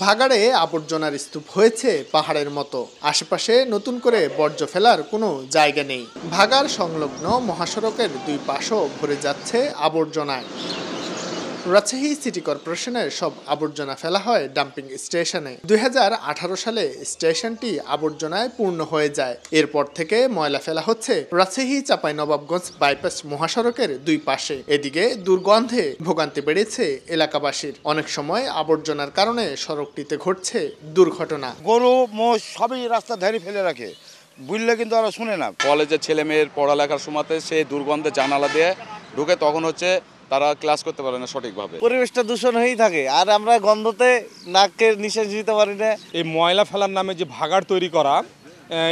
ভাগাড়ে আবর্জনার স্তূপ হয়েছে পাহাড়ের মতো। আশেপাশে নতুন করে বর্জ্য ফেলার কোনো জায়গা নেই। ভাগাড় সংলগ্ন মহাসড়কের দুই পাশও ভরে যাচ্ছে আবর্জনায়। রাজশাহী সিটি কর্পোরেশনের সব আবর্জনা ফেলা হয় ডাম্পিং স্টেশনে। 2018 সালে স্টেশনটি আবর্জনায় পূর্ণ হয়ে যায়। এরপর থেকে ময়লা ফেলা হচ্ছে রাজশাহী চাঁপাইনবাবগঞ্জ বাইপাস মহাসড়কের দুই পাশে। এদিকে দুর্গন্ধে ভোগান্তি বেড়েছে এলাকাবাসীর। অনেক সময় আবর্জনার কারণে সড়কটিতে ঘটছে দুর্ঘটনা। গরু মোষ সবই রাস্তার ধারে ফেলে রাখে, বুঝলে কিন্তু ওরা শুনে না। কলেজের ছেলে মেয়ের পড়ালেখার সময়তে সেই দুর্গন্ধে জানালা দিয়ে ঢুকে, তখন হচ্ছে তারা ক্লাস করতে পারে না সঠিকভাবে। পরিবেশটা দূষণ হয়েই থাকে, আর আমরা গন্ধতে নাকের নিঃশ্বাস নিতে পারি না। এই ময়লা ফেলার নামে যে ভাগাড় তৈরি করা,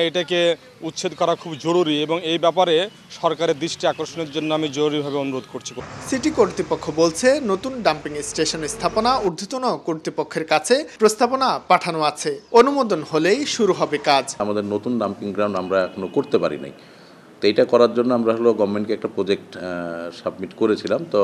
এটাকে উচ্ছেদ করা খুব জরুরি এবং এই ব্যাপারে সরকারের দৃষ্টি আকর্ষণের জন্য আমি জরুরিভাবে অনুরোধ করছি। সিটি কর্তৃপক্ষ বলছে নতুন ডাম্পিং স্টেশন স্থাপনা ঊর্ধ্বতন কর্তৃপক্ষের কাছে প্রস্তাবনা পাঠানো আছে। অনুমোদন হলেই শুরু হবে কাজ। আমাদের নতুন ডাম্পিং গ্রাউন্ড আমরা এখনো করতে পারি নাই, তো এটা করার জন্য আমরা গভর্নমেন্টকে একটা প্রজেক্ট সাবমিট করেছিলাম। তো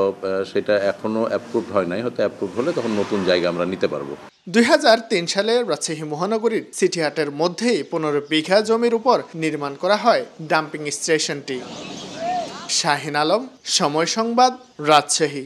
সেটা এখনো অ্যাপ্রুভড হয় নাই, হয়তো অ্যাপ্রুভ হলে তখন নতুন জায়গা আমরা নিতে পারবো। 2003 সালে রাজশাহী মহানগরীর সিটিহাটের মধ্যেই 15 বিঘা জমির উপর নির্মাণ করা হয় ডাম্পিং স্টেশনটি। শাহিন আলম, সময় সংবাদ, রাজশাহী।